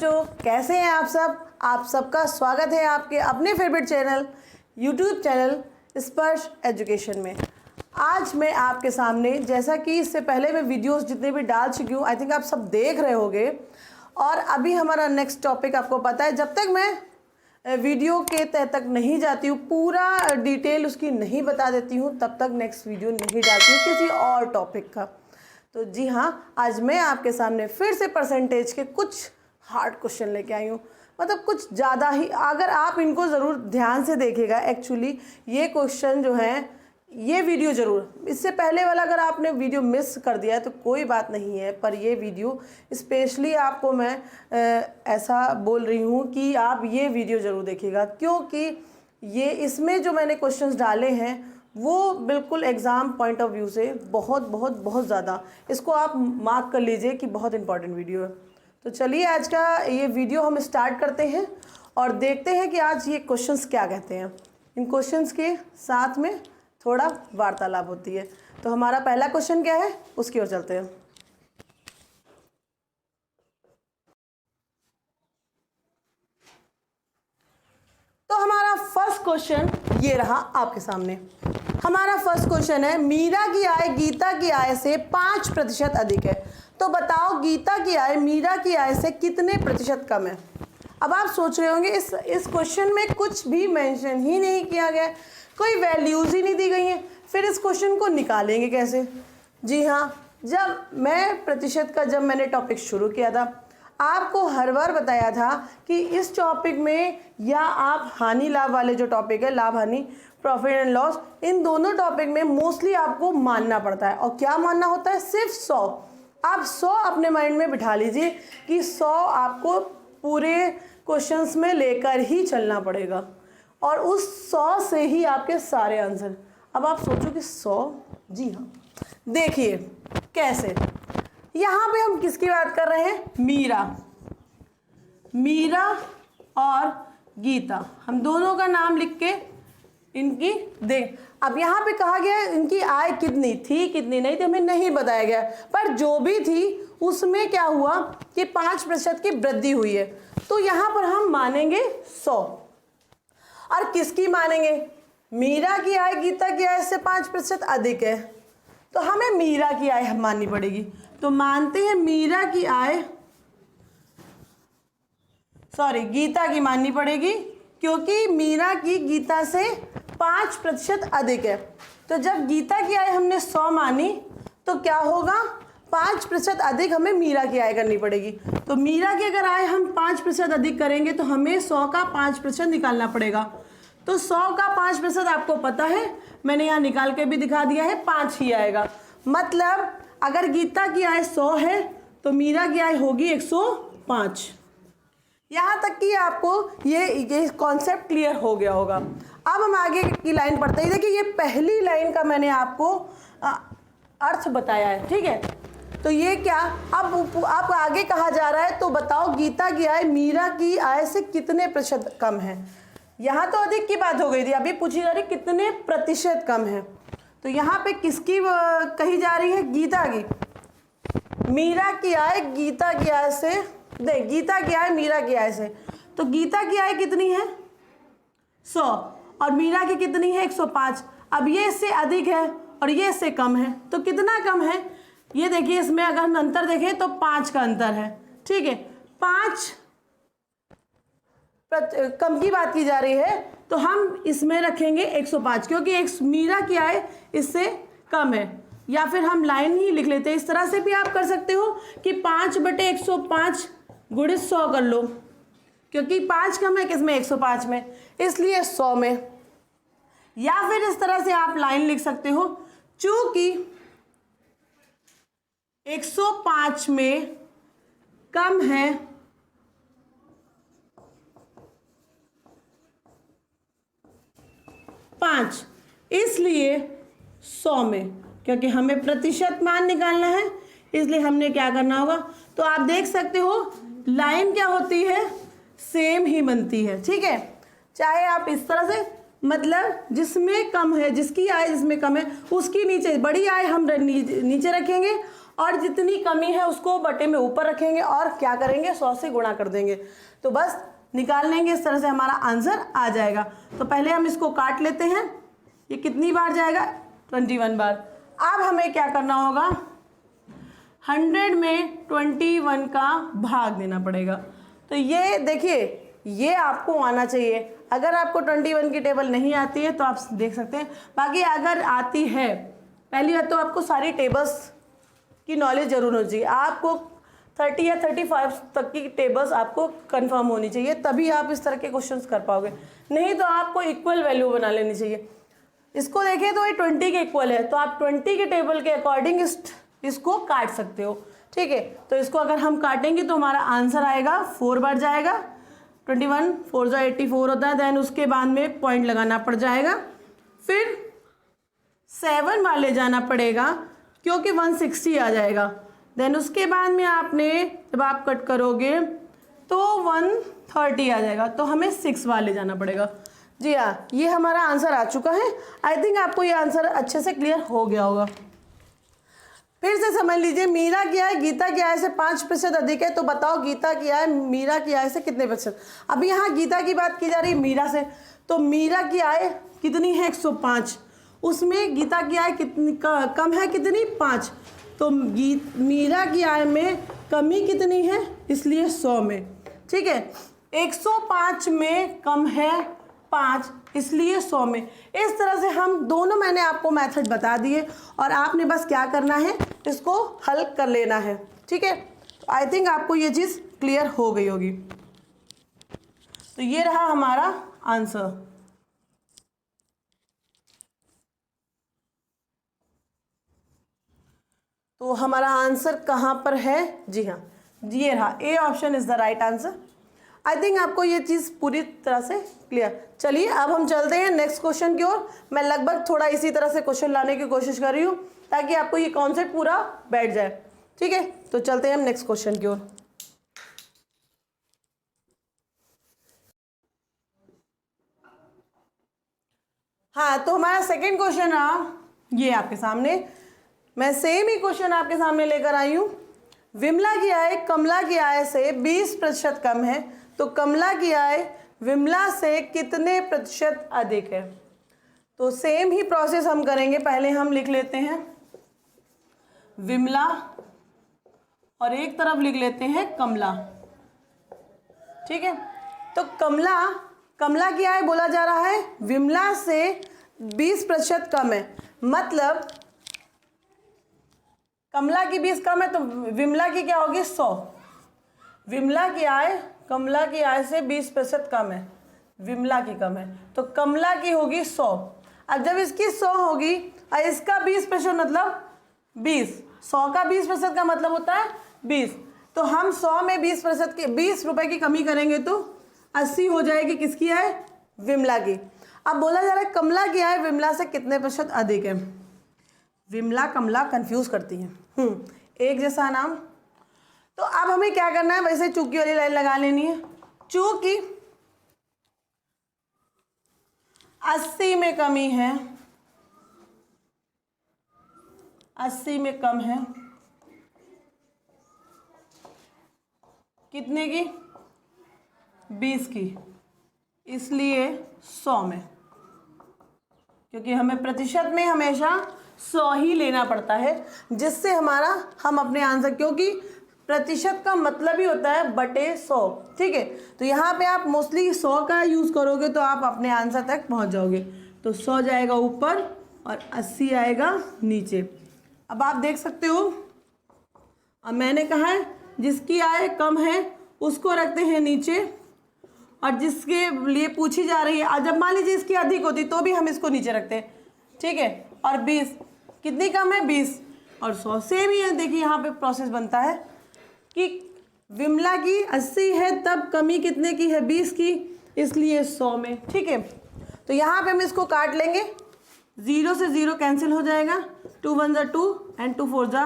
बच्चों, कैसे हैं आप सब। आप सबका स्वागत है आपके अपने फेवरेट चैनल यूट्यूब चैनल स्पर्श एजुकेशन में। आज मैं आपके सामने, जैसा कि इससे पहले मैं वीडियोस जितने भी डाल चुकी हूँ, आई थिंक आप सब देख रहे होंगे। और अभी हमारा नेक्स्ट टॉपिक आपको पता है, जब तक मैं वीडियो के तह तक नहीं जाती हूँ, पूरा डिटेल उसकी नहीं बता देती हूँ, तब तक नेक्स्ट वीडियो नहीं डालती हूँ किसी और टॉपिक का। तो जी हाँ, आज मैं आपके सामने फिर से परसेंटेज के कुछ हार्ड क्वेश्चन लेके आई हूँ। मतलब कुछ ज़्यादा ही, अगर आप इनको ज़रूर ध्यान से देखिएगा। एक्चुअली ये क्वेश्चन जो हैं, ये वीडियो ज़रूर, इससे पहले वाला अगर आपने वीडियो मिस कर दिया है तो कोई बात नहीं है, पर ये वीडियो स्पेशली आपको मैं ऐसा बोल रही हूँ कि आप ये वीडियो ज़रूर देखिएगा, क्योंकि ये इसमें जो मैंने क्वेश्चंस डाले हैं वो बिल्कुल एग्ज़ाम पॉइंट ऑफ व्यू से बहुत ज़्यादा, इसको आप मार्क कर लीजिए कि बहुत इंपॉर्टेंट वीडियो है। तो चलिए आज का ये वीडियो हम स्टार्ट करते हैं और देखते हैं कि आज ये क्वेश्चंस क्या कहते हैं। इन क्वेश्चंस के साथ में थोड़ा वार्तालाप होती है। तो हमारा पहला क्वेश्चन क्या है, उसकी ओर चलते हैं। तो हमारा फर्स्ट क्वेश्चन ये रहा आपके सामने। हमारा फर्स्ट क्वेश्चन है, मीरा की आय गीता की आय से 5% अधिक है, तो बताओ गीता की आय मीरा की आय से कितने प्रतिशत कम है। अब आप सोच रहे होंगे इस क्वेश्चन में कुछ भी मेंशन ही नहीं किया गया, कोई वैल्यूज़ ही नहीं दी गई हैं, फिर इस क्वेश्चन को निकालेंगे कैसे। जी हाँ, जब मैंने टॉपिक शुरू किया था, आपको हर बार बताया था कि इस टॉपिक में, या आप हानि लाभ वाले जो टॉपिक है, लाभ हानि, प्रॉफिट एंड लॉस, इन दोनों टॉपिक में मोस्टली आपको मानना पड़ता है। और क्या मानना होता है, सिर्फ 100। आप 100 अपने माइंड में बिठा लीजिए कि 100 आपको पूरे क्वेश्चंस में लेकर ही चलना पड़ेगा, और उस 100 से ही आपके सारे आंसर। अब आप सोचो कि 100, जी हाँ, देखिए कैसे। यहाँ पे हम किसकी बात कर रहे हैं, मीरा और गीता, हम दोनों का नाम लिख के इनकी देख। अब यहाँ पे कहा गया है इनकी आय कितनी थी कितनी नहीं थी, हमें नहीं बताया गया, पर जो भी थी उसमें क्या हुआ कि 5% की वृद्धि हुई है। तो यहाँ पर हम मानेंगे 100। और किसकी मानेंगे, मीरा की आय गीता की आय से 5% अधिक है, तो हमें मीरा की आय माननी पड़ेगी। तो मानते हैं गीता की माननी पड़ेगी, क्योंकि मीरा की गीता से 5% अधिक है। तो जब गीता की आय हमने 100 मानी, तो क्या होगा, 5% अधिक हमें मीरा की आय करनी पड़ेगी। तो मीरा की अगर आय हम 5% अधिक करेंगे तो हमें 100 का 5% निकालना पड़ेगा। तो 100 का 5% आपको पता है, मैंने यहाँ निकाल के भी दिखा दिया है, 5 ही आएगा। मतलब अगर गीता की आय 100 है तो मीरा की आय होगी 105। यहाँ तक कि आपको ये कॉन्सेप्ट क्लियर हो गया होगा। अब हम आगे की लाइन पढ़ते हैं। देखिए, ये पहली लाइन का मैंने आपको अर्थ बताया है, ठीक है। तो ये क्या, अब आगे कहा जा रहा है, तो बताओ गीता की आय मीरा की आय से कितने प्रतिशत कम है। यहाँ तो अधिक की बात हो गई थी, अभी पूछी जा रही कितने प्रतिशत कम है। तो यहाँ पे किसकी कही जा रही है, गीता की। मीरा की आय गीता की आय से, गीता की आय मीरा की आय से, तो गीता की आय कितनी है 100 और मीरा की कितनी है 105। अब ये इससे अधिक है और ये इससे कम है, तो कितना कम है, ये देखिए, इसमें अगर हम अंतर देखें तो 5 का अंतर है, ठीक है। 5 कम की बात की जा रही है, तो हम इसमें रखेंगे 105, क्योंकि मीरा की आय इससे कम है। या फिर हम लाइन ही लिख लेते हैं, इस तरह से भी आप कर सकते हो कि 5/105 गुणित 100 कर लो, क्योंकि 5 कम है किसमें, 105 में, इसलिए 100 में। या फिर इस तरह से आप लाइन लिख सकते हो, चूंकि 105 में कम है 5, इसलिए 100 में, क्योंकि हमें प्रतिशत मान निकालना है, इसलिए हमने क्या करना होगा। तो आप देख सकते हो लाइन क्या होती है, सेम ही बनती है, ठीक है। चाहे आप इस तरह से, मतलब जिसमें कम है, जिसकी आय जिसमें कम है उसकी नीचे, बड़ी आय हम नीचे रखेंगे और जितनी कमी है उसको बटे में ऊपर रखेंगे और क्या करेंगे, 100 से गुणा कर देंगे। तो बस निकाल लेंगे, इस तरह से हमारा आंसर आ जाएगा। तो पहले हम इसको काट लेते हैं। ये कितनी बार जाएगा, 21 बार। अब हमें क्या करना होगा, 100 में 21 का भाग देना पड़ेगा। तो ये देखिए, ये आपको आना चाहिए। अगर आपको 21 की टेबल नहीं आती है तो आप देख सकते हैं, बाकी अगर आती है, पहली बात तो आपको सारी टेबल्स की नॉलेज जरूर होनी चाहिए। आपको 30 या 35 तक की टेबल्स आपको कंफर्म होनी चाहिए, तभी आप इस तरह के क्वेश्चंस कर पाओगे। नहीं तो आपको इक्वल वैल्यू बना लेनी चाहिए। इसको देखें तो ये 20 के इक्वल है, तो आप 20 के टेबल के अकॉर्डिंग इसको काट सकते हो। ठीक है, तो इसको अगर हम काटेंगे तो हमारा आंसर आएगा 4 बार जाएगा। 21 4 जा 84 होता है। देन उसके बाद में पॉइंट लगाना पड़ जाएगा, फिर 7 बार ले जाना पड़ेगा क्योंकि 160 आ जाएगा। देन उसके बाद में आपने जब आप कट करोगे तो 130 आ जाएगा, तो हमें 6 बार ले जाना पड़ेगा। जी हाँ, ये हमारा आंसर आ चुका है। आई थिंक आपको ये आंसर अच्छे से क्लियर हो गया होगा। फिर से समझ लीजिए, मीरा की आय गीता की आय से 5% अधिक है, तो बताओ गीता की आय मीरा की आय से कितने प्रतिशत। अभी यहाँ गीता की बात की जा रही है मीरा से, तो मीरा की आय कितनी है, 105। उसमें गीता की आय कितनी कम है, कितनी, 5। तो मीरा की आय में कमी कितनी है, इसलिए 100 में। ठीक है, 105 में कम है 5, इसलिए 100 में। इस तरह से हम दोनों, मैंने आपको मेथड बता दिए और आपने बस क्या करना है, इसको हल कर लेना है। ठीक है, आई थिंक आपको ये चीज़ क्लियर हो गई होगी। तो ये रहा हमारा आंसर। तो हमारा आंसर कहाँ पर है, जी हाँ, ये रहा, A option is the right answer. I think आपको ये चीज़ पूरी तरह से क्लियर। चलिए अब हम चलते हैं नेक्स्ट क्वेश्चन की ओर। मैं लगभग थोड़ा इसी तरह से क्वेश्चन लाने की कोशिश कर रही हूँ ताकि आपको ये कॉन्सेप्ट पूरा बैठ जाए। ठीक है, तो चलते हैं हम नेक्स्ट क्वेश्चन की ओर। हाँ, तो हमारा सेकेंड क्वेश्चन रहा ये आपके सामने। मैं सेम ही क्वेश्चन आपके सामने लेकर आई हूँ। विमला की आय कमला की आय से 20% कम है, तो कमला की आय विमला से कितने प्रतिशत अधिक है। तो सेम ही प्रोसेस हम करेंगे। पहले हम लिख लेते हैं विमला और एक तरफ लिख लेते हैं कमला। ठीक है, तो कमला की आय बोला जा रहा है विमला से 20% कम है, मतलब कमला की 20 कम है तो विमला की क्या होगी, 100। विमला की आय कमला की आय से 20% कम है, विमला की कम है, तो कमला की होगी 100। अब जब इसकी 100 होगी और इसका 20% मतलब 20, 100 का 20% का मतलब होता है 20, तो हम 100 में 20% की 20 रुपए की कमी करेंगे तो 80 हो जाएगी किसकी आय, विमला की। अब बोला जा रहा है कमला की आय विमला से कितने प्रतिशत अधिक है। विमला कमला कंफ्यूज करती हैं, एक जैसा नाम। तो अब हमें क्या करना है, वैसे चूकी वाली लाइन लगा लेनी है। चूंकि 80 में कमी है, 80 में कम है, कितने की, 20 की, इसलिए 100 में, क्योंकि हमें प्रतिशत में हमेशा 100 ही लेना पड़ता है, जिससे हम अपने आंसर, क्योंकि प्रतिशत का मतलब ही होता है बटे 100। ठीक है, तो यहाँ पे आप मोस्टली 100 का यूज़ करोगे तो आप अपने आंसर तक पहुँच जाओगे। तो 100 जाएगा ऊपर और 80 आएगा नीचे। अब आप देख सकते हो, अब मैंने कहा है जिसकी आय कम है उसको रखते हैं नीचे, और जिसके लिए पूछी जा रही है, जब मान लीजिए इसकी अधिक होती तो भी हम इसको नीचे रखते हैं। ठीक है, और 20 कितनी कम है, 20 और 100 सेम ही है। देखिए यहाँ पे प्रोसेस बनता है कि विमला की 80 है तब कमी कितने की है, 20 की, इसलिए 100 में। ठीक है, तो यहाँ पे हम इसको काट लेंगे, 0 से 0 कैंसिल हो जाएगा, 2 1 जा 2 एंड 2 4 जा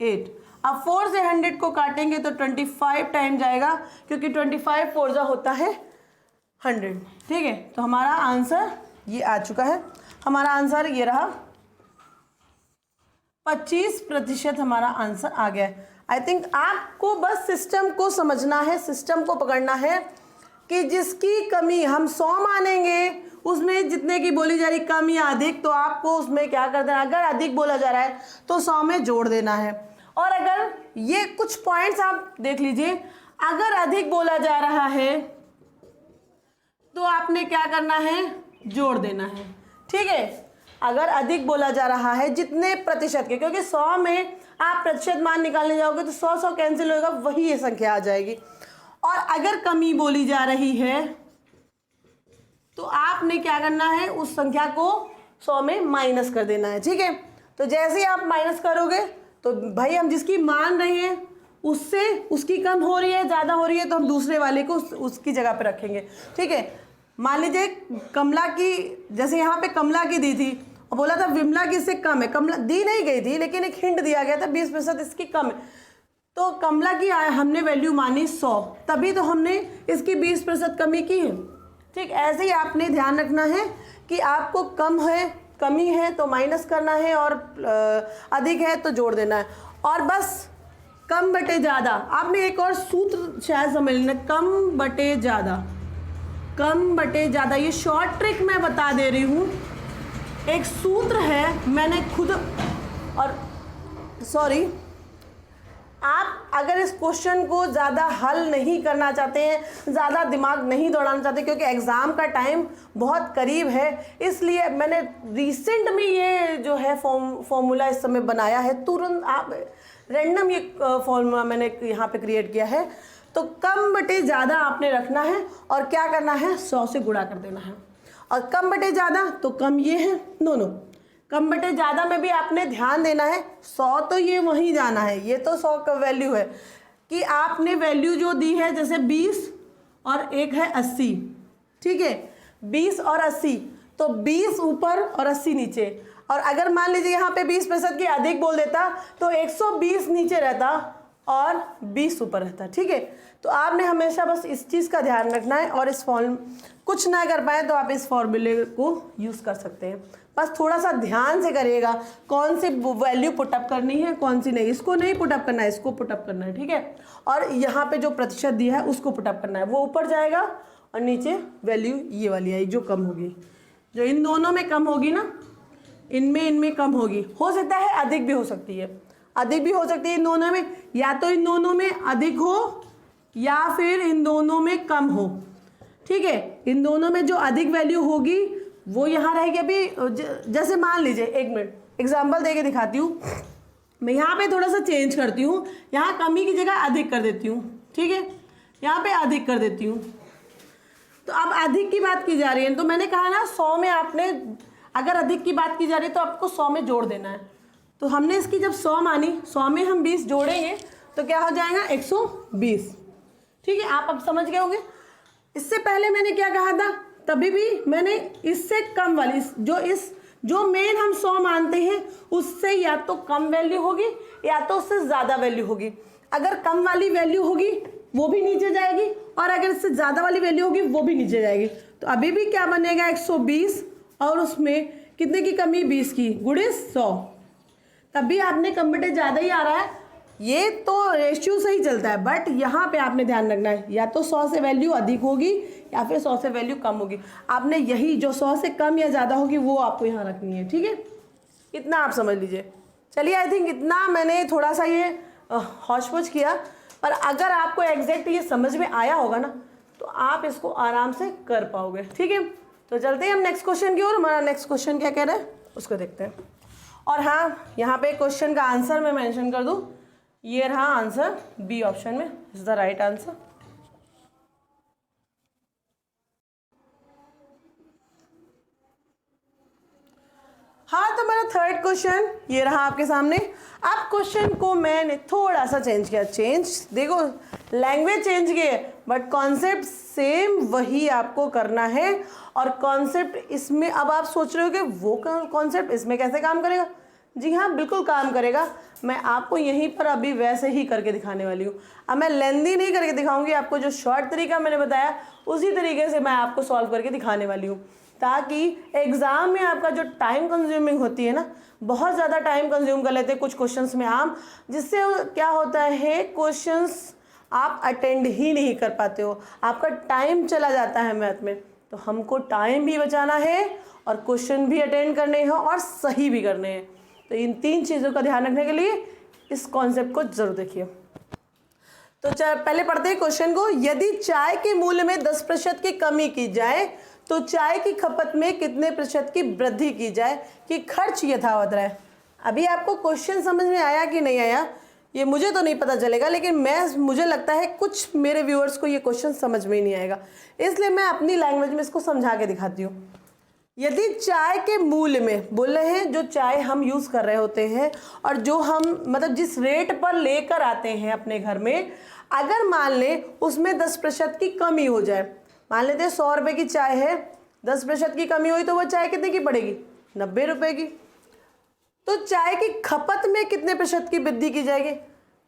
8। अब 4 से 100 को काटेंगे तो 25 टाइम जाएगा, क्योंकि 25 4 जा होता है 100। ठीक है, तो हमारा आंसर ये आ चुका है। हमारा आंसर ये रहा। 25% हमारा आंसर आ गया है। आई थिंक आपको बस सिस्टम को समझना है, सिस्टम को पकड़ना है कि जिसकी कमी हम 100 मानेंगे, उसमें जितने की बोली जा रही कम या अधिक, तो आपको उसमें क्या कर देना, अगर अधिक बोला जा रहा है तो 100 में जोड़ देना है। और अगर ये कुछ पॉइंट्स आप देख लीजिए, अगर अधिक बोला जा रहा है तो आपने क्या करना है, जोड़ देना है। ठीक है, अगर अधिक बोला जा रहा है जितने प्रतिशत के, क्योंकि 100 में आप प्रतिशत मान निकालने जाओगे तो 100 कैंसिल होगा, वही ये संख्या आ जाएगी। और अगर कमी बोली जा रही है तो आपने क्या करना है, उस संख्या को 100 में माइनस कर देना है। ठीक है, तो जैसे ही आप माइनस करोगे तो भाई हम जिसकी मान रहे हैं उससे उसकी कम हो रही है, ज़्यादा हो रही है, तो हम दूसरे वाले को उसकी जगह पे रखेंगे। ठीक है, मान लीजिए कमला की, जैसे यहाँ पे कमला की दी थी और बोला था विमला की इससे कम है, कमला दी नहीं गई थी लेकिन एक हिंट दिया गया था 20% इसकी कम है, तो कमला की हमने वैल्यू मानी 100, तभी तो हमने इसकी 20% कमी की है। ठीक, ऐसे ही आपने ध्यान रखना है कि आपको कम है, कमी है तो माइनस करना है, और अधिक है तो जोड़ देना है। और बस कम बटे ज़्यादा, आपने एक और सूत्र शायद समझ लेना, कम बटे ज़्यादा, कम बटे ज़्यादा, ये शॉर्ट ट्रिक मैं बता दे रही हूँ। एक सूत्र है, मैंने खुद, और सॉरी, आप अगर इस क्वेश्चन को ज़्यादा हल नहीं करना चाहते हैं, ज़्यादा दिमाग नहीं दौड़ाना चाहते, क्योंकि एग्ज़ाम का टाइम बहुत करीब है, इसलिए मैंने रिसेंट में ये जो है फॉर्मूला इस समय बनाया है। तुरंत आप रैंडम ये फॉर्मूला मैंने यहाँ पे क्रिएट किया है। तो कम बटे ज़्यादा आपने रखना है और क्या करना है, 100 से गुणा कर देना है। और कम बटे ज़्यादा तो कम ये है, नो कम बटे ज़्यादा में भी आपने ध्यान देना है, 100 तो ये वहीं जाना है, ये तो 100 का वैल्यू है कि आपने वैल्यू जो दी है, जैसे 20 और एक है 80। ठीक है, 20 और 80, तो 20 ऊपर और 80 नीचे। और अगर मान लीजिए यहाँ पे 20% की अधिक बोल देता तो 120 नीचे रहता और 20 ऊपर रहता। ठीक है, तो आपने हमेशा बस इस चीज़ का ध्यान रखना है, और इस फॉर्म कुछ ना कर पाए तो आप इस फॉर्मूले को यूज़ कर सकते हैं। बस थोड़ा सा ध्यान से करिएगा, कौन सी वैल्यू पुटअप करनी है, कौन सी नहीं, इसको नहीं पुटअप करना है, इसको पुटअप करना है। ठीक है, और यहाँ पे जो प्रतिशत दिया है उसको पुटअप करना है, वो ऊपर जाएगा और नीचे वैल्यू ये वाली आई जो कम होगी, जो इन दोनों में कम होगी ना, इनमें कम होगी। हो सकता है अधिक भी हो सकती है, अधिक भी हो सकती है इन दोनों में, या तो इन दोनों में अधिक हो या फिर इन दोनों में कम हो। ठीक है, इन दोनों में जो अधिक वैल्यू होगी वो यहाँ रहेगी। अभी जैसे मान लीजिए, एक मिनट एग्जाम्पल दे के दिखाती हूँ, मैं यहाँ पे थोड़ा सा चेंज करती हूँ, यहाँ कमी की जगह अधिक कर देती हूँ। ठीक है, यहाँ पे अधिक कर देती हूँ। तो अब अधिक की बात की जा रही है, तो मैंने कहा ना 100 में आपने, अगर अधिक की बात की जा रही है तो आपको 100 में जोड़ देना है। तो हमने इसकी जब 100 मानी, 100 में हम 20 जोड़ेंगे तो क्या हो जाएगा, 120। ठीक है, आप अब समझ गए होंगे। इससे पहले मैंने क्या कहा था, तभी भी मैंने इससे कम वाली, जो मेन हम 100 मानते हैं उससे या तो कम वैल्यू होगी या तो उससे ज़्यादा वैल्यू होगी। अगर कम वाली वैल्यू होगी वो भी नीचे जाएगी, और अगर इससे ज़्यादा वाली वैल्यू होगी वो भी नीचे जाएगी। तो अभी भी क्या बनेगा, 120 और उसमें कितने की कमी, 20 की, गुणे 100, तभी आपने कम बटे ज़्यादा ही आ रहा है। ये तो रेशियो से ही चलता है, बट यहाँ पे आपने ध्यान रखना है, या तो 100 से वैल्यू अधिक होगी या फिर 100 से वैल्यू कम होगी। आपने यही जो 100 से कम या ज़्यादा होगी वो आपको यहाँ रखनी है। ठीक है, इतना आप समझ लीजिए। चलिए, आई थिंक इतना मैंने थोड़ा सा ये हौच-पौच किया, पर अगर आपको एग्जैक्ट ये समझ में आया होगा ना तो आप इसको आराम से कर पाओगे। ठीक है, तो चलते हैं हम नेक्स्ट क्वेश्चन की ओर। हमारा नेक्स्ट क्वेश्चन क्या कह रहा है उसको देखते हैं। और हाँ, यहाँ पे क्वेश्चन का आंसर मैं मेंशन कर दूँ, ये रहा आंसर, बी ऑप्शन में इज द राइट आंसर। हाँ, तो मेरा थर्ड क्वेश्चन ये रहा आपके सामने। अब क्वेश्चन को मैंने थोड़ा सा चेंज किया, देखो लैंग्वेज चेंज की है बट कॉन्सेप्ट सेम वही आपको करना है। और कॉन्सेप्ट इसमें, अब आप सोच रहे हो कि वो कॉन्सेप्ट इसमें कैसे काम करेगा, जी हाँ बिल्कुल काम करेगा। मैं आपको यहीं पर अभी वैसे ही करके दिखाने वाली हूँ। अब मैं लेंदी नहीं करके दिखाऊंगी, आपको जो शॉर्ट तरीका मैंने बताया उसी तरीके से मैं आपको सॉल्व करके दिखाने वाली हूँ। ताकि एग्ज़ाम में आपका जो टाइम कंज्यूमिंग होती है ना, बहुत ज़्यादा टाइम कंज्यूम कर लेते हैं कुछ क्वेश्चंस में आम, जिससे क्या होता है क्वेश्चंस आप अटेंड ही नहीं कर पाते हो, आपका टाइम चला जाता है मैथ में। तो हमको टाइम भी बचाना है और क्वेश्चन भी अटेंड करने हैं और सही भी करने हैं। तो इन 3 चीज़ों का ध्यान रखने के लिए इस कॉन्सेप्ट को जरूर देखिए। तो पहले पढ़ते हैं क्वेश्चन को। यदि चाय के मूल्य में 10% की कमी की जाए तो चाय की खपत में कितने प्रतिशत की वृद्धि की जाए कि खर्च यथावत रहे। अभी आपको क्वेश्चन समझ में आया कि नहीं आया ये मुझे तो नहीं पता चलेगा, लेकिन मुझे लगता है कुछ मेरे व्यूअर्स को ये क्वेश्चन समझ में ही नहीं आएगा, इसलिए मैं अपनी लैंग्वेज में इसको समझा के दिखाती हूँ। यदि चाय के मूल्य में बोल रहे हैं, जो चाय हम यूज़ कर रहे होते हैं और जो हम मतलब जिस रेट पर लेकर आते हैं अपने घर में, अगर मान लें उसमें 10% की कमी हो जाए, मान लेते हैं 100 रुपये की चाय है, 10% की कमी हुई तो वो चाय कितने की पड़ेगी, 90 रुपये की। तो चाय की खपत में कितने प्रतिशत की वृद्धि की जाएगी,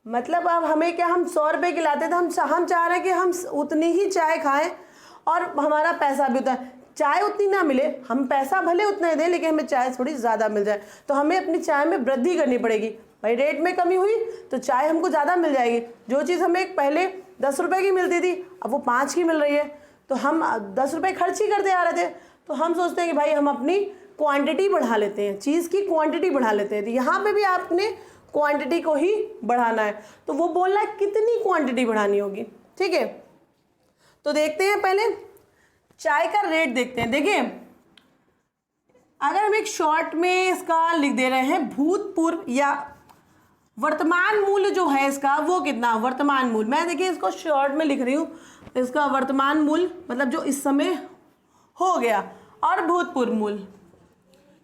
मतलब अब हमें क्या, हम 100 रुपये की लाते थे, हम चाह रहे हैं कि हम उतनी ही चाय खाएं और हमारा पैसा भी उतना, चाय उतनी ना मिले, हम पैसा भले उतना ही दें लेकिन हमें चाय थोड़ी ज़्यादा मिल जाए, तो हमें अपनी चाय में वृद्धि करनी पड़ेगी। भाई रेट में कमी हुई तो चाय हमको ज़्यादा मिल जाएगी, जो चीज़ हमें पहले 10 रुपये की मिलती थी अब वो 5 की मिल रही है, तो हम 10 रुपये खर्च ही करते आ रहे थे। तो हम सोचते हैं कि भाई हम अपनी क्वांटिटी बढ़ा लेते हैं, चीज़ की क्वांटिटी बढ़ा लेते हैं। तो यहाँ पे भी आपने क्वांटिटी को ही बढ़ाना है, तो वो बोलना है कितनी क्वांटिटी बढ़ानी होगी, ठीक है। तो देखते हैं पहले चाय का रेट देखते हैं। देखिए अगर हम एक शॉर्ट में इसका लिख दे रहे हैं भूतपूर्व या वर्तमान मूल्य जो है इसका वो कितना, वर्तमान मूल्य, मैं देखिए इसको शॉर्ट में लिख रही हूँ, इसका वर्तमान मूल्य मतलब जो इस समय हो गया, और भूतपूर्व मूल्य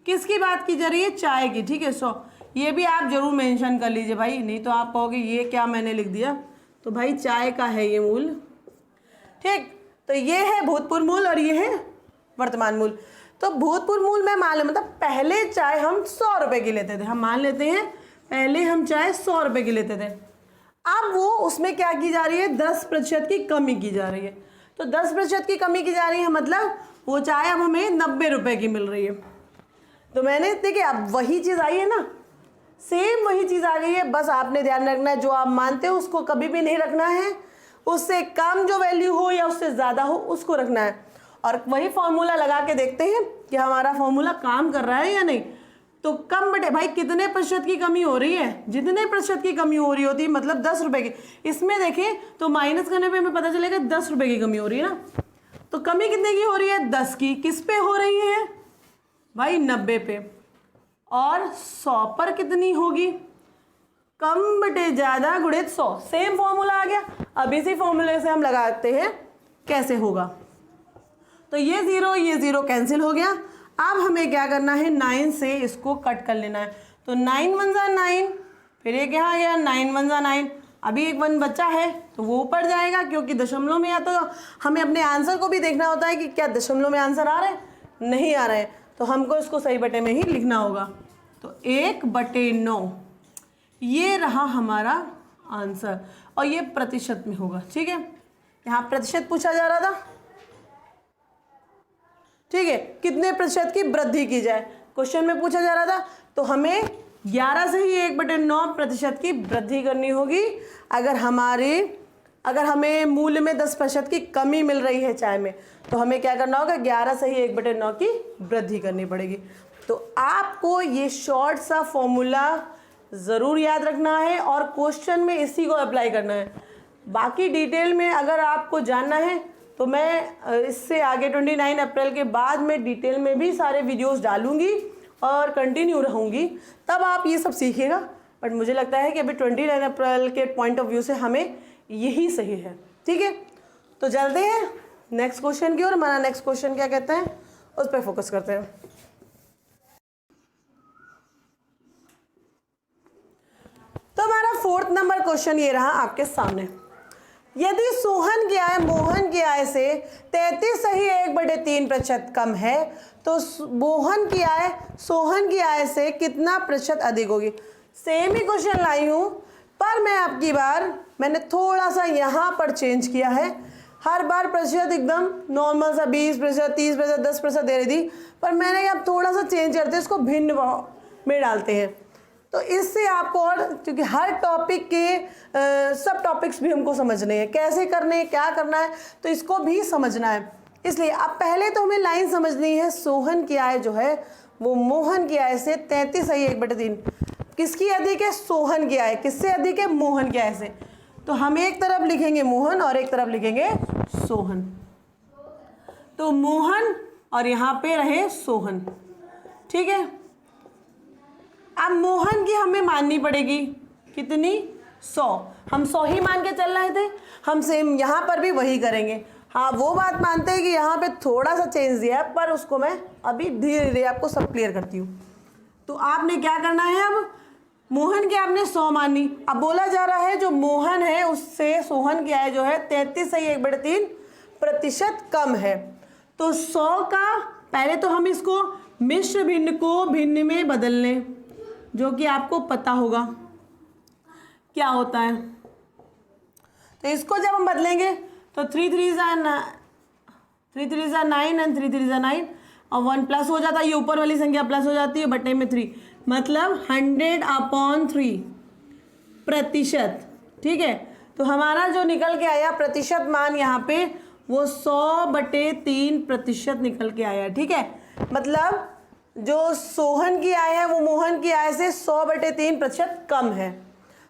किसकी बात की जा रही है, चाय की, ठीक है। ये भी आप जरूर मेंशन कर लीजिए भाई, नहीं तो आप कहोगे ये क्या मैंने लिख दिया, तो भाई चाय का है ये मूल्य, ठीक। तो ये है भूतपूर्व मूल्य और ये है वर्तमान मूल्य। तो भूतपूर्व मूल्य में मान लो मतलब पहले चाय हम 100 रुपये की लेते थे, हम मान लेते हैं पहले हम चाय 100 रुपये की लेते थे, अब वो उसमें क्या की जा रही है, 10% की कमी की जा रही है। तो 10% की कमी की जा रही है मतलब वो चाय अब हमें 90 रुपये की मिल रही है। तो मैंने देखिए अब वही चीज़ आई है ना, सेम वही चीज़ आ गई है, बस आपने ध्यान रखना है जो आप मानते हो उसको कभी भी नहीं रखना है, उससे कम जो वैल्यू हो या उससे ज़्यादा हो उसको रखना है। और वही फॉर्मूला लगा के देखते हैं कि हमारा फॉर्मूला काम कर रहा है या नहीं। तो कम बटे भाई कितने प्रतिशत की कमी हो रही है, जितने प्रतिशत की कमी हो रही होती है मतलब 10 रुपये की, इसमें देखें तो माइनस करने पे हमें पता चलेगा 10 रुपये की कमी हो रही है ना। तो कमी कितने की हो रही है, 10 की, किस पे हो रही है भाई, 90 पे, और 100 पर कितनी होगी, कम बटे ज़्यादा गुणित 100, सेम फॉर्मूला आ गया। अब इसी फॉर्मूले से हम लगाते हैं कैसे होगा, तो ये 0 कैंसिल हो गया। अब हमें क्या करना है, 9 से इसको कट कर लेना है। तो 9 1 जा 9, फिर ये क्या गया 9 1 जा 9, अभी एक 1 बचा है तो वो ऊपर जाएगा क्योंकि दशमलव में, या तो हमें अपने आंसर को भी देखना होता है कि क्या दशमलव में आंसर आ रहे हैं, नहीं आ रहे हैं, तो हमको इसको सही बटे में ही लिखना होगा। तो 1/9 ये रहा हमारा आंसर, और ये प्रतिशत में होगा, ठीक है। यहाँ प्रतिशत पूछा जा रहा था, ठीक है, कितने प्रतिशत की वृद्धि की जाए क्वेश्चन में पूछा जा रहा था। तो हमें 11 से ही 1/9 प्रतिशत की वृद्धि करनी होगी। अगर हमें मूल्य में 10% की कमी मिल रही है चाय में, तो हमें क्या करना होगा, 11 से ही 1/9 की वृद्धि करनी पड़ेगी। तो आपको ये शॉर्ट सा फॉर्मूला ज़रूर याद रखना है और क्वेश्चन में इसी को अप्लाई करना है। बाकी डिटेल में अगर आपको जानना है तो मैं इससे आगे 29 अप्रैल के बाद मैं डिटेल में भी सारे वीडियोस डालूंगी और कंटिन्यू रहूँगी, तब आप ये सब सीखिएगा। बट मुझे लगता है कि अभी 29 अप्रैल के पॉइंट ऑफ व्यू से हमें यही सही है, ठीक है। तो चलते हैं नेक्स्ट क्वेश्चन की ओर। हमारा नेक्स्ट क्वेश्चन क्या कहते हैं उस पर फोकस करते हैं। तो हमारा 4th नंबर क्वेश्चन ये रहा आपके सामने। यदि सोहन की आय मोहन की आय से 33.3% कम है तो मोहन की आय सोहन की आय से कितना प्रतिशत अधिक होगी। सेम ही क्वेश्चन लाई हूँ, पर मैं आपकी बार मैंने थोड़ा सा यहाँ पर चेंज किया है। हर बार प्रतिशत एकदम नॉर्मल सा 20%, 30%, 10% दे रही थी, पर मैंने अब थोड़ा सा चेंज करते हैं, इसको भिन्न में डालते हैं। तो इससे आपको, और क्योंकि हर टॉपिक के सब टॉपिक्स भी हमको समझने हैं, कैसे करने हैं, क्या करना है, तो इसको भी समझना है। इसलिए अब पहले तो हमें लाइन समझनी है। सोहन की आय जो है वो मोहन की आय से 33 है 1/3। किसकी अधिक है? सोहन की आय। किससे अधिक है? मोहन की आय से। तो हम एक तरफ लिखेंगे मोहन और एक तरफ लिखेंगे सोहन। तो मोहन और यहाँ पे रहे सोहन, ठीक है। अब मोहन की हमें माननी पड़ेगी कितनी? 100। हम 100 ही मान के चल रहे थे, हम सेम यहाँ पर भी वही करेंगे। हाँ, वो बात मानते हैं कि यहाँ पे थोड़ा सा चेंज दिया है, पर उसको मैं अभी धीरे धीरे आपको सब क्लियर करती हूँ। तो आपने क्या करना है, अब मोहन की आपने 100 मानी। अब बोला जा रहा है जो मोहन है उससे सोहन की आय जो है 33/3% कम है। तो 100 का पहले तो हम इसको मिश्र भिन्न को भिन्न में बदल लें, जो कि आपको पता होगा क्या होता है। तो इसको जब हम बदलेंगे तो 3 3 9 एंड 3 3 9 और 1 प्लस हो जाता है, ये ऊपर वाली संख्या प्लस हो जाती है, बटे में 3, मतलब 100/3%, ठीक है। तो हमारा जो निकल के आया प्रतिशत मान यहाँ पे वो 100/3% निकल के आया, ठीक है। मतलब जो सोहन की आय है वो मोहन की आय से 100/3% कम है।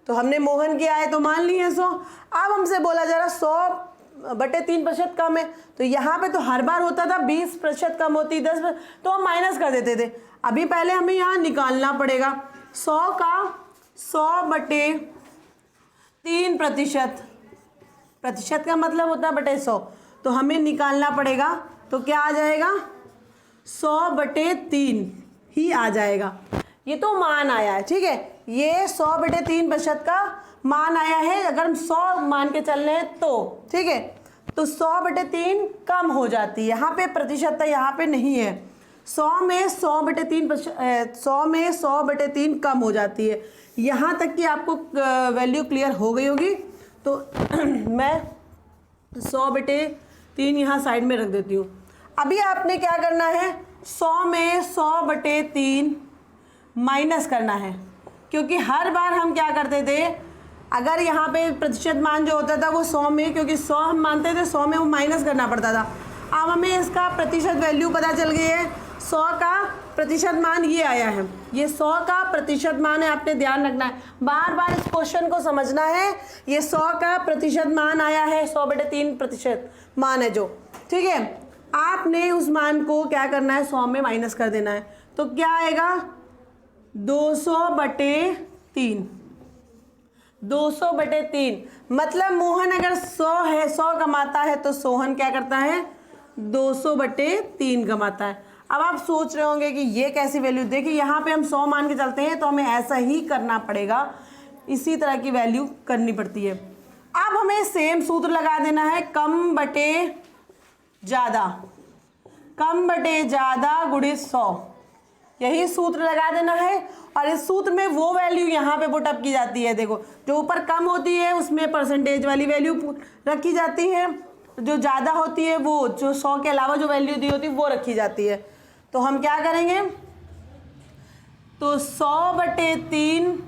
तो हमने मोहन की आय तो मान ली है 100। अब हमसे बोला जा रहा 100/3% कम है, तो यहाँ पे तो हर बार होता था 20% कम होती, 10%, तो हम माइनस कर देते थे। अभी पहले हमें यहाँ निकालना पड़ेगा 100 का 100/3%, प्रतिशत का मतलब होता है बटे 100, तो हमें निकालना पड़ेगा। तो क्या आ जाएगा? 100/3 ही आ जाएगा। ये तो मान आया है, ठीक है। ये 100/3% का मान आया है, अगर हम 100 मान के चल रहे हैं तो, ठीक है। तो 100/3 कम हो जाती है, यहाँ पे प्रतिशत यहाँ पे नहीं है। 100 में 100/3 कम हो जाती है। यहाँ तक कि आपको वैल्यू क्लियर हो गई होगी। तो मैं 100/3 यहाँ साइड में रख देती हूँ। अभी आपने क्या करना है, 100 में 100/3 माइनस करना है, क्योंकि हर बार हम क्या करते थे, अगर यहाँ पे प्रतिशत मान जो होता था वो 100 में, क्योंकि 100 हम मानते थे, 100 में वो माइनस करना पड़ता था। अब हमें इसका प्रतिशत वैल्यू पता चल गई है। 100 का प्रतिशत मान ये आया है, ये 100 का प्रतिशत मान है, आपने ध्यान रखना है, बार बार इस क्वेश्चन को समझना है। ये 100 का प्रतिशत मान आया है, 100/3% मान है जो, ठीक है। आपने उस मान को क्या करना है, 100 में माइनस कर देना है। तो क्या आएगा? 200/3, 200/3। मतलब मोहन अगर 100 है, 100 कमाता है, तो सोहन क्या करता है? 200/3 कमाता है। अब आप सोच रहे होंगे कि ये कैसी वैल्यू, देखिए यहाँ पे हम 100 मान के चलते हैं, तो हमें ऐसा ही करना पड़ेगा, इसी तरह की वैल्यू करनी पड़ती है। अब हमें सेम सूत्र लगा देना है, कम बटे ज़्यादा, कम बटे ज़्यादा गुणित 100, यही सूत्र लगा देना है। और इस सूत्र में वो वैल्यू यहाँ पे पुट अप की जाती है, देखो जो ऊपर कम होती है उसमें परसेंटेज वाली वैल्यू रखी जाती है, जो ज़्यादा होती है वो जो 100 के अलावा जो वैल्यू दी होती है वो रखी जाती है। तो हम क्या करेंगे, तो 100/3।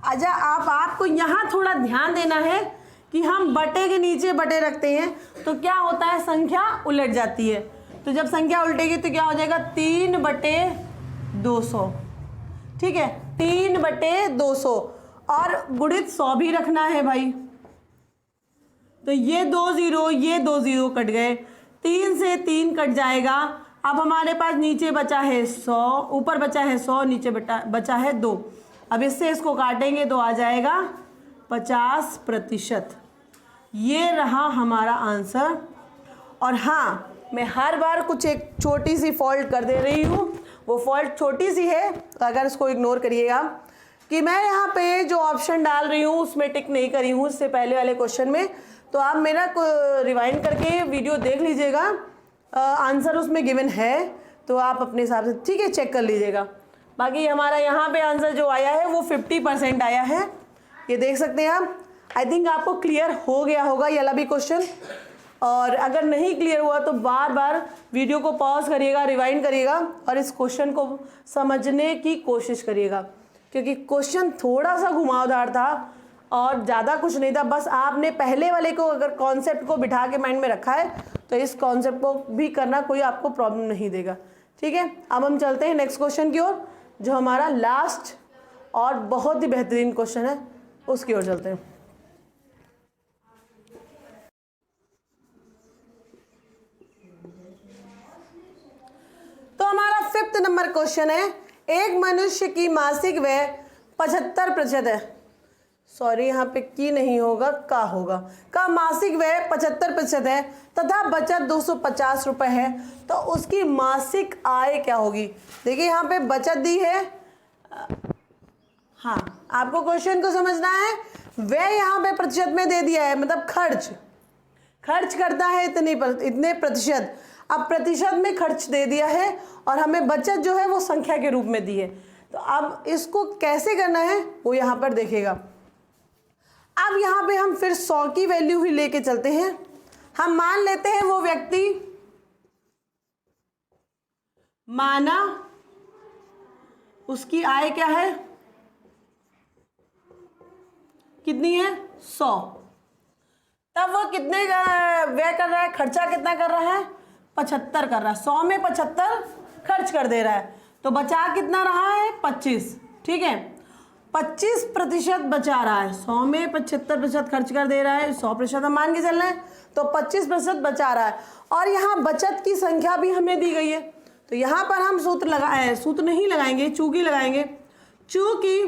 अच्छा, आपको यहाँ थोड़ा ध्यान देना है कि हम बटे के नीचे बटे रखते हैं तो क्या होता है, संख्या उलट जाती है। तो जब संख्या उल्टेगी तो क्या हो जाएगा, 3/200, ठीक है, 3/200। और गुणित 100 भी रखना है भाई। तो ये 2 0 कट गए, 3 से 3 कट जाएगा। अब हमारे पास नीचे बचा है 100, ऊपर बचा है 100, नीचे बचा है 2। अब इससे इसको काटेंगे तो आ जाएगा 50%। ये रहा हमारा आंसर। और हाँ, मैं हर बार कुछ एक छोटी सी फॉल्ट कर दे रही हूँ, वो फॉल्ट छोटी सी है, तो अगर इसको इग्नोर करिएगा कि मैं यहाँ पे जो ऑप्शन डाल रही हूँ उसमें टिक नहीं करी हूँ इससे पहले वाले क्वेश्चन में। तो आप मेरा रिवाइंड करके वीडियो देख लीजिएगा, आंसर उसमें गिवन है, तो आप अपने हिसाब से, ठीक है, चेक कर लीजिएगा। बाकी हमारा यहाँ पे आंसर जो आया है वो 50% आया है, ये देख सकते हैं आप। आई थिंक आपको क्लियर हो गया होगा ये वाला भी क्वेश्चन। और अगर नहीं क्लियर हुआ तो बार बार वीडियो को पॉज करिएगा, रिवाइंड करिएगा और इस क्वेश्चन को समझने की कोशिश करिएगा, क्योंकि क्वेश्चन थोड़ा सा घुमावदार था और ज़्यादा कुछ नहीं था। बस आपने पहले वाले को अगर कॉन्सेप्ट को बिठा के माइंड में रखा है तो इस कॉन्सेप्ट को भी करना कोई आपको प्रॉब्लम नहीं देगा। ठीक है, अब हम चलते हैं नेक्स्ट क्वेश्चन की ओर, जो हमारा लास्ट और बहुत ही बेहतरीन क्वेश्चन है, उसकी ओर चलते हैं। तो हमारा 5th नंबर क्वेश्चन है, एक मनुष्य की मासिक व्यय 75% है। सॉरी, यहाँ पे की नहीं होगा, का होगा। का मासिक व्यय 75% है तथा बचत 250 रुपये है, तो उसकी मासिक आय क्या होगी। देखिए यहाँ पे बचत दी है। हाँ, आपको क्वेश्चन को समझना है। व्यय यहाँ पे प्रतिशत में दे दिया है, मतलब खर्च करता है इतने प्रतिशत। अब प्रतिशत में खर्च दे दिया है और हमें बचत जो है वो संख्या के रूप में दी है। तो अब इसको कैसे करना है वो यहाँ पर देखिएगा। अब यहाँ पे हम फिर 100 की वैल्यू ही लेके चलते हैं। हम मान लेते हैं वो व्यक्ति माना उसकी आय क्या है, कितनी है, 100। तब वो कितने का व्यय कर रहा है, खर्चा कितना कर रहा है, 75 कर रहा है। 100 में 75 खर्च कर दे रहा है, तो बचा कितना रहा है, 25। ठीक है, 25% बचा रहा है। 100 में 75% खर्च कर दे रहा है, 100% हम मान के चल रहे हैं, तो 25% बचा रहा है। और यहाँ बचत की संख्या भी हमें दी गई है, तो यहाँ पर हम सूत्र नहीं लगाएंगे, चूंकि लगाएंगे। चूंकि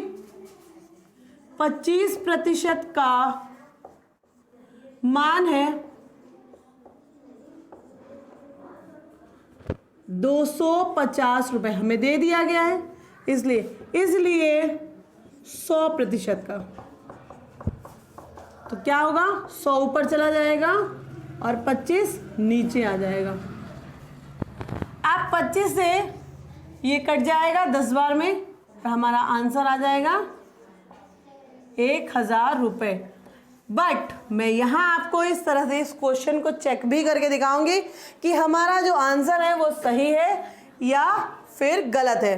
25% का मान है 250 रुपये, हमें दे दिया गया है, इसलिए 100% का, तो क्या होगा, 100 ऊपर चला जाएगा और 25 नीचे आ जाएगा। अब 25 से ये कट जाएगा 10 बार में, तो हमारा आंसर आ जाएगा 1000 रुपये। बट मैं यहाँ आपको इस तरह से इस क्वेश्चन को चेक भी करके दिखाऊंगी कि हमारा जो आंसर है वो सही है या फिर गलत है।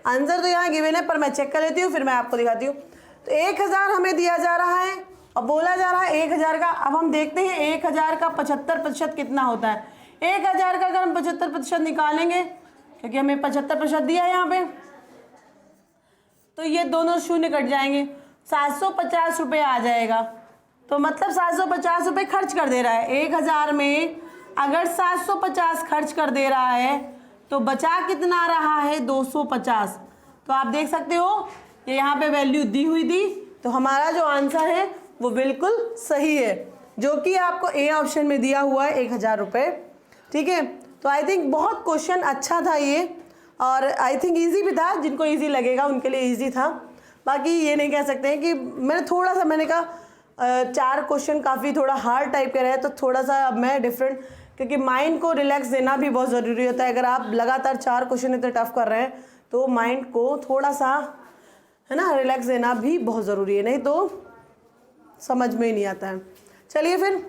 आंसर तो यहाँ गिवन है, पर मैं चेक कर लेती हूँ, फिर मैं आपको दिखाती हूँ। तो 1000 हमें दिया जा रहा है और बोला जा रहा है 1000 का। अब हम देखते हैं 1000 का 75% कितना होता है। 1000 का अगर हम 75% निकालेंगे, क्योंकि हमें 75% दिया है यहाँ पे, तो ये दोनों शून्य कट जाएंगे, 750 रुपये आ जाएगा। तो मतलब 750 रुपये खर्च कर दे रहा है। 1000 में अगर 750 खर्च कर दे रहा है तो बचा कितना रहा है, 250। तो आप देख सकते हो ये यहाँ पे वैल्यू दी हुई थी, तो हमारा जो आंसर है वो बिल्कुल सही है, जो कि आपको ए ऑप्शन में दिया हुआ है, 1000 रुपये। ठीक है, तो आई थिंक बहुत क्वेश्चन अच्छा था ये, और आई थिंक ईजी भी था। जिनको ईजी लगेगा उनके लिए ईजी था। बाकी ये नहीं कह सकते हैं कि मैंने कहा 4 क्वेश्चन काफ़ी थोड़ा हार्ड टाइप के रहे, तो थोड़ा सा मैं डिफरेंट, क्योंकि माइंड को रिलैक्स देना भी बहुत ज़रूरी होता है। अगर आप लगातार 4 क्वेश्चन इतने टफ कर रहे हैं तो माइंड को थोड़ा सा, है ना, रिलैक्स देना भी बहुत ज़रूरी है, नहीं तो समझ में ही नहीं आता है। चलिए फिर,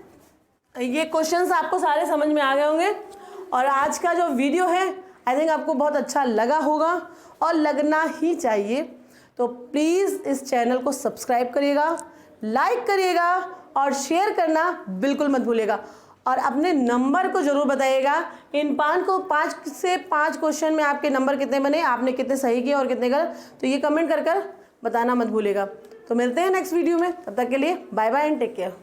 ये क्वेश्चंस आपको सारे समझ में आ गए होंगे, और आज का जो वीडियो है आई थिंक आपको बहुत अच्छा लगा होगा और लगना ही चाहिए। तो प्लीज़ इस चैनल को सब्सक्राइब करिएगा, लाइक करिएगा और शेयर करना बिल्कुल मत भूलिएगा। और अपने नंबर को ज़रूर बताइएगा। इन 5 से 5 क्वेश्चन में आपके नंबर कितने बने, आपने कितने सही किए और कितने गलत, तो ये कमेंट कर बताना मत भूलिएगा। तो मिलते हैं नेक्स्ट वीडियो में, तब तक के लिए bye bye and take care.